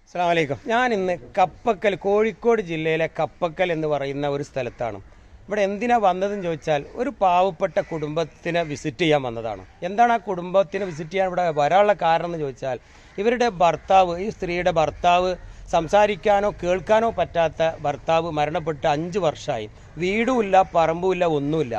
അസ്സലാമു അലൈക്കും. ഞാൻ ഇന്ന് കപ്പക്കൽ, കോഴിക്കോട് ജില്ലയിലെ കപ്പക്കൽ എന്ന് പറയുന്ന ഒരു സ്ഥലത്താണ്. ഇവിടെ എന്തിനാ വന്നതെന്ന് ചോദിച്ചാൽ ഒരു പാവപ്പെട്ട കുടുംബത്തിനെ വിസിറ്റ് ചെയ്യാൻ വന്നതാണ്. എന്താണ് ആ കുടുംബത്തിനെ വിസിറ്റ് ചെയ്യാൻ ഇവിടെ വരാനുള്ള കാരണം എന്ന് ചോദിച്ചാൽ ഇവരുടെ ഭർത്താവ്, ഈ സ്ത്രീയുടെ ഭർത്താവ്, സംസാരിക്കാനോ കേൾക്കാനോ പറ്റാത്ത ഭർത്താവ് മരണപ്പെട്ട് 5 വർഷമായി. വീടുമില്ല, പറമ്പുമില്ല, ഒന്നുമില്ല.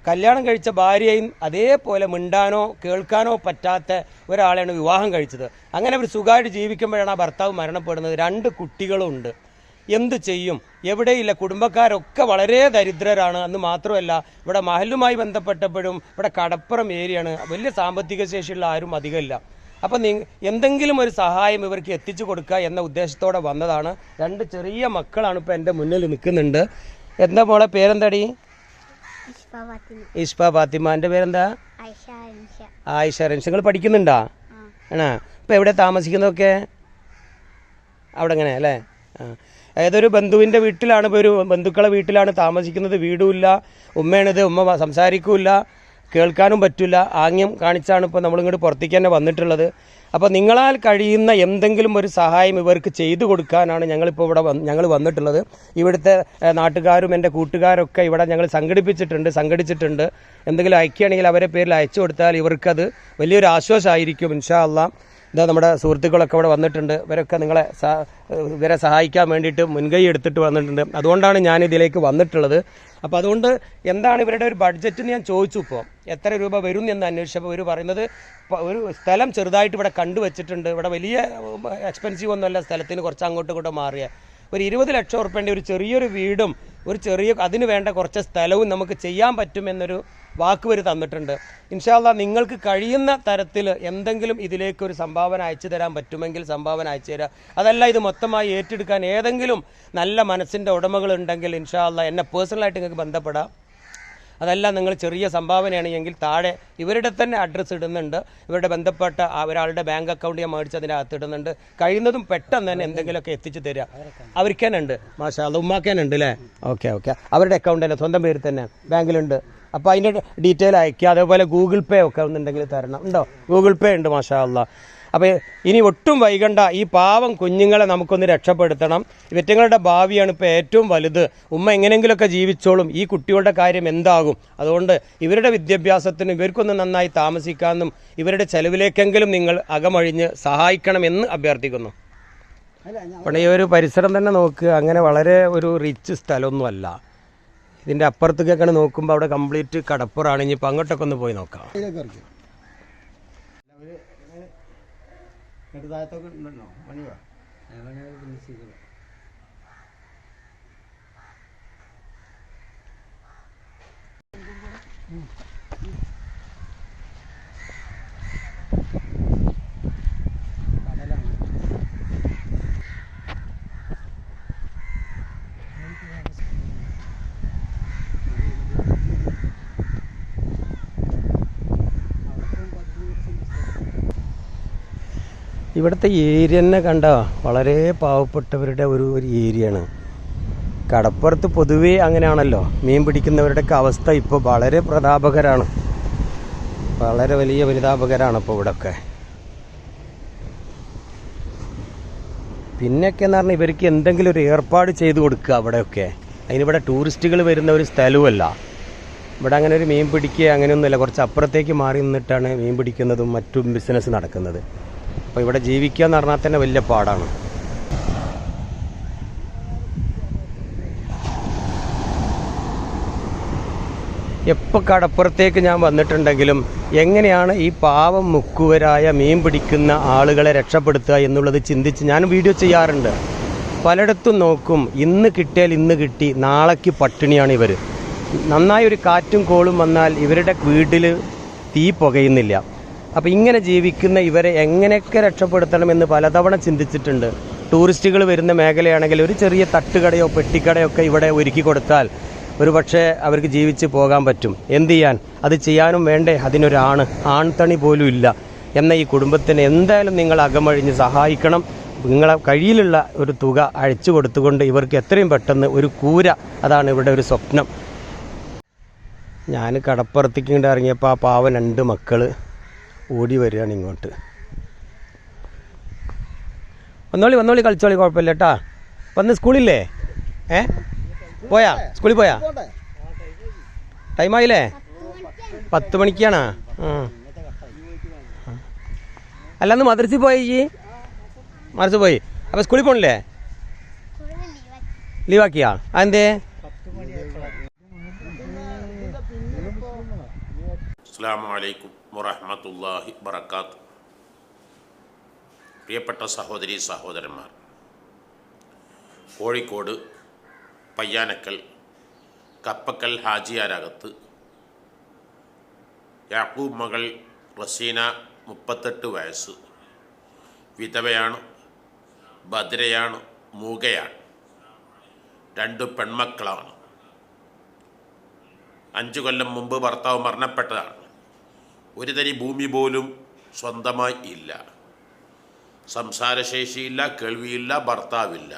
കല്യാണം കഴിച്ച ഭാര്യയും അതേപോലെ മിണ്ടാനോ കേൾക്കാനോ പറ്റാത്ത ഒരാളെയാണ് വിവാഹം കഴിച്ചത്. അങ്ങനെ അവർ സുഖമായിട്ട് ജീവിക്കുമ്പോഴാണ് ആ ഭർത്താവ് മരണപ്പെടുന്നത്. 2 കുട്ടികളുണ്ട്. എന്തു ചെയ്യും? എവിടെയില്ല. കുടുംബക്കാരൊക്കെ വളരെ ദരിദ്രരാണ്. അന്ന് മാത്രമല്ല, ഇവിടെ മഹലുമായി ബന്ധപ്പെട്ടപ്പോഴും ഇവിടെ കടപ്പുറം ഏരിയയാണ്. വലിയ സാമ്പത്തിക ശേഷിയുള്ള ആരും അധികമില്ല. അപ്പം എന്തെങ്കിലും ഒരു സഹായം ഇവർക്ക് എത്തിച്ചു കൊടുക്കുക എന്ന ഉദ്ദേശത്തോടെ വന്നതാണ്. 2 ചെറിയ മക്കളാണ് ഇപ്പോൾ എൻ്റെ മുന്നിൽ നിൽക്കുന്നുണ്ട്. എന്താ മോളെ പേരെന്താടി? ഇഷ്ഫ ഫാത്തിമ. എൻ്റെ പേരെന്താ? ആയിഷ റൻഷ. നിങ്ങൾ പഠിക്കുന്നുണ്ടാ? ആണോ? ഇപ്പം എവിടെ താമസിക്കുന്നതൊക്കെ? അവിടെ എങ്ങനെ അല്ലേ? ഏതൊരു ബന്ധുവിൻ്റെ വീട്ടിലാണ്, ഇപ്പോൾ ഒരു ബന്ധുക്കളെ വീട്ടിലാണ് താമസിക്കുന്നത്. വീടുമില്ല, ഉമ്മയാണിത്. ഉമ്മ സംസാരിക്കില്ല, കേൾക്കാനും പറ്റില്ല. ആംഗ്യം കാണിച്ചാണ് ഇപ്പോൾ നമ്മളിങ്ങോട്ട് പുറത്തേക്ക് തന്നെ വന്നിട്ടുള്ളത്. അപ്പോൾ നിങ്ങളാൽ കഴിയുന്ന എന്തെങ്കിലും ഒരു സഹായം ഇവർക്ക് ചെയ്തു കൊടുക്കാനാണ് ഞങ്ങളിപ്പോൾ ഇവിടെ ഞങ്ങൾ വന്നിട്ടുള്ളത്. ഇവിടുത്തെ നാട്ടുകാരും എൻ്റെ കൂട്ടുകാരൊക്കെ ഇവിടെ ഞങ്ങൾ സംഘടിച്ചിട്ടുണ്ട്. എന്തെങ്കിലും അയക്കുകയാണെങ്കിൽ അവരെ പേരിൽ അയച്ചു കൊടുത്താൽ ഇവർക്കത് വലിയൊരു ആശ്വാസമായിരിക്കും ഇൻഷാ അല്ലാഹ്. ഇതാ നമ്മുടെ സുഹൃത്തുക്കളൊക്കെ ഇവിടെ വന്നിട്ടുണ്ട്. ഇവരൊക്കെ ഇവരെ സഹായിക്കാൻ വേണ്ടിയിട്ട് മുൻകൈ എടുത്തിട്ട് വന്നിട്ടുണ്ട്. അതുകൊണ്ടാണ് ഞാൻ ഇതിലേക്ക് വന്നിട്ടുള്ളത്. അപ്പോൾ അതുകൊണ്ട് എന്താണ് ഇവരുടെ ഒരു ബഡ്ജറ്റ് എന്ന് ഞാൻ ചോദിച്ചു. ഇപ്പോൾ എത്ര രൂപ വരും എന്ന് അന്വേഷിച്ചപ്പോൾ ഇവർ പറയുന്നത് ഒരു സ്ഥലം ചെറുതായിട്ട് ഇവിടെ കണ്ടുവച്ചിട്ടുണ്ട്. ഇവിടെ വലിയ എക്സ്പെൻസീവ് ഒന്നുമല്ല, സ്ഥലത്തിന് കുറച്ച് അങ്ങോട്ടും ഇങ്ങോട്ടും മാറിയ ഒരു 20 ലക്ഷം ഉറുപ്പിൻ്റെ ഒരു ചെറിയൊരു വീടും അതിന് വേണ്ട കുറച്ച് സ്ഥലവും നമുക്ക് ചെയ്യാൻ പറ്റുമെന്നൊരു വാക്ക് വരെ തന്നിട്ടുണ്ട്. ഇൻഷാ അല്ലാഹ് നിങ്ങൾക്ക് കഴിയുന്ന തരത്തിൽ എന്തെങ്കിലും ഇതിലേക്കൊരു സംഭാവന അയച്ചു തരാൻ പറ്റുമെങ്കിൽ സംഭാവന അയച്ചു തരാം. അതല്ല ഇത് മൊത്തമായി ഏറ്റെടുക്കാൻ ഏതെങ്കിലും നല്ല മനസ്സിൻ്റെ ഉടമകളുണ്ടെങ്കിൽ ഇൻഷാ അല്ലാഹ് എന്നെ പേഴ്സണലായിട്ട് നിങ്ങൾക്ക് ബന്ധപ്പെടാം. അതല്ല നിങ്ങൾ ചെറിയ സംഭാവനയാണ് എങ്കിൽ താഴെ ഇവരുടെ തന്നെ അഡ്രസ്സ് ഇടുന്നുണ്ട്. ഇവരുടെ ബന്ധപ്പെട്ട ഒരാളുടെ ബാങ്ക് അക്കൗണ്ട് ഞാൻ മേടിച്ച് അതിനകത്ത് ഇടുന്നുണ്ട്. കഴിയുന്നതും പെട്ടെന്ന് തന്നെ എന്തെങ്കിലുമൊക്കെ എത്തിച്ചു തരിക. അവർക്ക് തന്നെ ഉണ്ട്, മാഷാ അല്ലാഹ്, ഉമ്മാക്കാനുണ്ട് അല്ലേ? ഓക്കെ. അവരുടെ അക്കൗണ്ട് തന്നെ സ്വന്തം പേര് തന്നെ ബാങ്കിലുണ്ട്. അപ്പോൾ അതിൻ്റെ ഡീറ്റെയിൽ അയക്കുക. അതേപോലെ ഗൂഗിൾ പേ ഒക്കെ ഒന്നുണ്ടെങ്കിൽ തരണം. ഉണ്ടോ? ഗൂഗിൾ പേ ഉണ്ട്, മാഷാ അല്ലാഹ്. അപ്പോൾ ഇനി ഒട്ടും വൈകണ്ട, ഈ പാവം കുഞ്ഞുങ്ങളെ നമുക്കൊന്ന് രക്ഷപ്പെടുത്തണം. ഇവറ്റങ്ങളുടെ ഭാവിയാണ് ഇപ്പോൾ ഏറ്റവും വലുത്. ഉമ്മ എങ്ങനെയെങ്കിലുമൊക്കെ ജീവിച്ചോളും. ഈ കുട്ടികളുടെ കാര്യം എന്താകും? അതുകൊണ്ട് ഇവരുടെ വിദ്യാഭ്യാസത്തിനും ഇവർക്കൊന്ന് നന്നായി താമസിക്കാനും ഇവരുടെ ചെലവിലേക്കെങ്കിലും നിങ്ങൾ അകമഴിഞ്ഞ് സഹായിക്കണമെന്ന് അഭ്യർത്ഥിക്കുന്നു. അപ്പോൾ ഈ ഒരു പരിസരം തന്നെ നോക്കുക. അങ്ങനെ വളരെ ഒരു റിച്ച് സ്ഥലമൊന്നുമല്ല. ഇതിൻ്റെ അപ്പുറത്തേക്കൊക്കെ നോക്കുമ്പോൾ അവിടെ കംപ്ലീറ്റ് കടപ്പുറാണ്. ഇനിയിപ്പോൾ അങ്ങോട്ടൊക്കെ ഒന്ന് പോയി നോക്കാം. ഇവിടുത്തെ ഏരിയ തന്നെ കണ്ട വളരെ പാവപ്പെട്ടവരുടെ ഒരു ഏരിയയാണ്. കടപ്പുറത്ത് പൊതുവേ അങ്ങനെയാണല്ലോ. മീൻ പിടിക്കുന്നവരുടെയൊക്കെ അവസ്ഥ ഇപ്പോൾ വളരെ പരിതാപകരമാണ്. വളരെ വലിയ പരിതാപകരമാണ് ഇപ്പോൾ ഇവിടെയൊക്കെ. പിന്നെയൊക്കെ എന്ന് പറഞ്ഞാൽ ഇവർക്ക് എന്തെങ്കിലും ഒരു ഏർപ്പാട് ചെയ്ത് കൊടുക്കുക അവിടെയൊക്കെ. അതിനിവിടെ ടൂറിസ്റ്റുകൾ വരുന്ന ഒരു സ്ഥലവുമല്ല. ഇവിടെ അങ്ങനെ ഒരു മീൻ പിടിക്കുക അങ്ങനെയൊന്നുമില്ല. കുറച്ച് അപ്പുറത്തേക്ക് മാറി നിന്നിട്ടാണ് മീൻ പിടിക്കുന്നതും മറ്റും ബിസിനസ് നടക്കുന്നത്. അപ്പോൾ ഇവിടെ ജീവിക്കുക എന്ന് പറഞ്ഞാൽ തന്നെ വലിയ പാടാണ്. എപ്പോൾ കടപ്പുറത്തേക്ക് ഞാൻ വന്നിട്ടുണ്ടെങ്കിലും എങ്ങനെയാണ് ഈ പാവം മുക്കുവരായ മീൻ പിടിക്കുന്ന ആളുകളെ രക്ഷപ്പെടുത്തുക എന്നുള്ളത് ചിന്തിച്ച് ഞാൻ വീഡിയോ ചെയ്യാറുണ്ട്. പലയിടത്തും നോക്കും, ഇന്ന് കിട്ടിയാൽ ഇന്ന് കിട്ടി, നാളേക്ക് പട്ടിണിയാണ് ഇവർ. നന്നായി ഒരു കാറ്റും കോളും വന്നാൽ ഇവരുടെ വീട്ടിൽ തീ പുകയുന്നില്ല. അപ്പോൾ ഇങ്ങനെ ജീവിക്കുന്ന ഇവരെ എങ്ങനെയൊക്കെ രക്ഷപ്പെടുത്തണമെന്ന് പലതവണ ചിന്തിച്ചിട്ടുണ്ട്. ടൂറിസ്റ്റുകൾ വരുന്ന മേഖലയാണെങ്കിൽ ഒരു ചെറിയ തട്ടുകടയോ പെട്ടിക്കടയോ ഒക്കെ ഇവിടെ ഒരുക്കി കൊടുത്താൽ ഒരു പക്ഷേ അവർക്ക് ജീവിച്ച് പോകാൻ പറ്റും. എന്ത് ചെയ്യാൻ? അത് ചെയ്യാനും വേണ്ടേ ആൺതണി പോലും ഇല്ല എന്ന ഈ കുടുംബത്തിന് എന്തായാലും നിങ്ങൾ അകമഴിഞ്ഞ് സഹായിക്കണം. നിങ്ങളെ കയ്യിലുള്ള ഒരു തുക അയച്ചു കൊടുത്തുകൊണ്ട് ഇവർക്ക് എത്രയും പെട്ടെന്ന് ഒരു കൂര, അതാണ് ഇവരുടെ ഒരു സ്വപ്നം. ഞാൻ കടപ്പുറത്തേക്ക് ഇങ്ങോട്ട് ഇറങ്ങിയപ്പോൾ ആ പാവം 2 മക്കൾ ഓടി വരികയാണ് ഇങ്ങോട്ട്. വന്നോളി കളിച്ചോളി, കുഴപ്പമില്ല കേട്ടാ. വന്ന് സ്കൂളില്ലേ? പോയാ? സ്കൂളിൽ പോയാ? ടൈമായില്ലേ? 10 മണിക്കാണോ? അല്ലാന്ന് മദ്രസയിൽ പോയി? മദ്രസ പോയി. അപ്പോൾ സ്കൂളിൽ പോകണില്ലേ? ലീവാക്കിയാ? അതെന്തേ? അസ്സലാമു അലൈക്കും വറഹ്മത്തുള്ളാഹി വബറകാതുഹു. പ്രിയപ്പെട്ട സഹോദരി സഹോദരന്മാർ, കോഴിക്കോട് പയ്യാനക്കൽ കപ്പക്കൽ ഹാജിയാരകത്ത് യാക്കൂബ് മകൾ റസീന 38 വയസ്സ്, വിധവയാണ്, ഭദ്രയാണ്, മൂകയാണ്, 2 പെൺമക്കളാണ്. 5 കൊല്ലം മുമ്പ് ഭർത്താവ് മരണപ്പെട്ടതാണ്. ഒരു തരി ഭൂമി പോലും സ്വന്തമായി ഇല്ല. സംസാരശേഷിയില്ല, കേൾവിയില്ല, ഭർത്താവില്ല.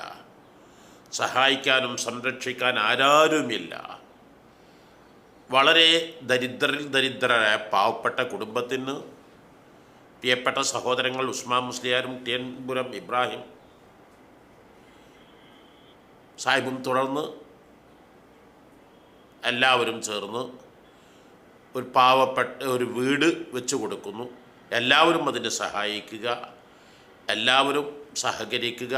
സഹായിക്കാനും സംരക്ഷിക്കാൻ ആരാരുമില്ല. വളരെ ദരിദ്രരായ പാവപ്പെട്ട കുടുംബത്തിന് പ്രിയപ്പെട്ട സഹോദരങ്ങൾ ഉസ്മാൻ മുസ്ലിയാരും ടിയൻപുരം ഇബ്രാഹിം സാഹിബും തുടർന്ന് എല്ലാവരും ചേർന്ന് ഒരു പാവപ്പെട്ട ഒരു വീട് വെച്ച് കൊടുക്കുന്നു. എല്ലാവരും അതിനെ സഹായിക്കുക, എല്ലാവരും സഹകരിക്കുക.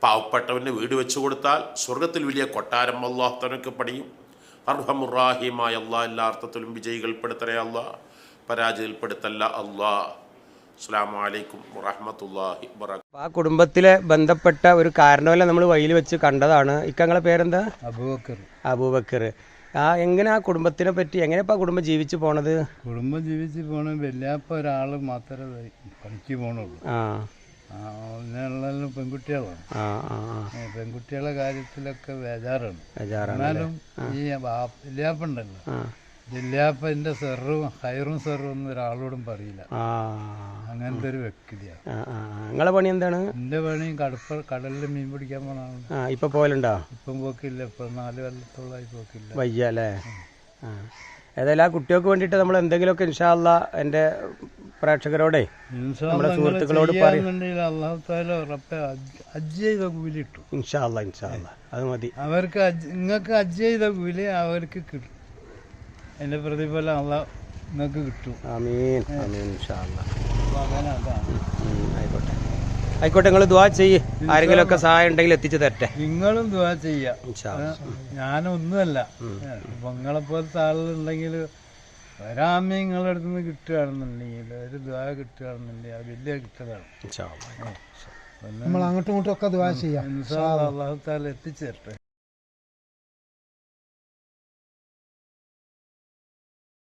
പാവപ്പെട്ടവന് വീട് വെച്ച് കൊടുത്താൽ സ്വർഗത്തിൽ വലിയ കൊട്ടാരം അല്ലാഹു തനക്ക് പണിയും. അർഹമുറാഹിമായ അല്ലാഹ് എല്ലാ അർത്ഥത്തിലും വിജയികൾപ്പെടുത്തണേ അല്ലാഹ്, പരാജയപ്പെടുത്തല്ല അല്ലാഹ്. അസ്സലാമു അലൈക്കും വറഹ്മത്തുള്ളാഹി വബറകാതുഹു. ആ കുടുംബത്തിലെ ബന്ധപ്പെട്ട ഒരു കാരണവല്ല നമ്മൾ വഴിയിൽ വെച്ച് കണ്ടതാണ്. ഇക്കങ്ങളെ പേരെന്താ? അബൂബക്കർ. എങ്ങനെ ആ കുടുംബത്തിനെ പറ്റി, എങ്ങനെയാ കുടുംബം ജീവിച്ചു പോണത്? കുടുംബം ജീവിച്ച് പോണ വല്യാപ്പ ഒരാൾ മാത്രമേ പണിക്ക് പോണുള്ളൂ. അങ്ങനെയുള്ള പെൺകുട്ടികളാണ്. പെൺകുട്ടികളുടെ കാര്യത്തിലൊക്കെ ബേജാറാണ്. എന്നാലും ഈ വല്യാപ്പ ഉണ്ടല്ലോ, വല്യാപ്പൻ്റെ സെറും ഹൈറും സെറും ഒന്നും ഒരാളോടും പറയില്ല. അങ്ങനത്തെ ഒരു വ്യക്തിയാണ്. നിങ്ങളെ പണി എന്താണ്? എൻ്റെ പണി കടലിൽ മീൻ പിടിക്കാൻ പോണാണ്. ഇപ്പൊ പോലുണ്ടോ? ഇപ്പം പോക്കില്ല. ഇപ്പം 4 കൊല്ലത്തോളമായി പോക്കില്ല. വയ്യ അല്ലേ? ഏതായാലും ആ കുട്ടികൾക്ക് വേണ്ടിയിട്ട് നമ്മൾ എന്തെങ്കിലുമൊക്കെ ഇൻഷാ അല്ലാ എൻ്റെ പ്രേക്ഷകരോടെ നമ്മുടെ സുഹൃത്തുക്കളോട് കൂലിട്ടു. ഇൻഷാ അല്ലാ അത് മതി. അവർക്ക് നിങ്ങൾക്ക് ഹജ്ജ് ചെയ്ത കൂലി അവർക്ക് കിട്ടും. അതിന്റെ പ്രതിഫലം അല്ലാഹ് നിങ്ങൾക്ക് കിട്ടും. ആമീൻ ആമീൻ ഇൻഷാ അല്ലാ. ആയിക്കോട്ടെ, നിങ്ങൾ ദുആ ചെയ്യ്. ആരെങ്കിലുമൊക്കെ സഹായം ഉണ്ടെങ്കിൽ എത്തിച്ചു തരട്ടെ. നിങ്ങളും ദുആ ചെയ്യാം. ഞാനൊന്നുമല്ല, നിങ്ങളെ പോലത്തെ ആളുകളുണ്ടെങ്കിൽ ഒരാമ നിങ്ങളുടെ അടുത്ത് നിന്ന് കിട്ടുകയാണെന്നുണ്ടെങ്കിൽ, ഒരു ദുആ കിട്ടുകയാണെന്നുണ്ടെങ്കിൽ അത് വലിയ കിട്ടലാണ്. നമ്മൾ അങ്ങോട്ടും ഇങ്ങോട്ടും ഒക്കെ ദുആ ചെയ്യാം. അല്ലാഹു തആല എത്തിച്ചു തരട്ടെ.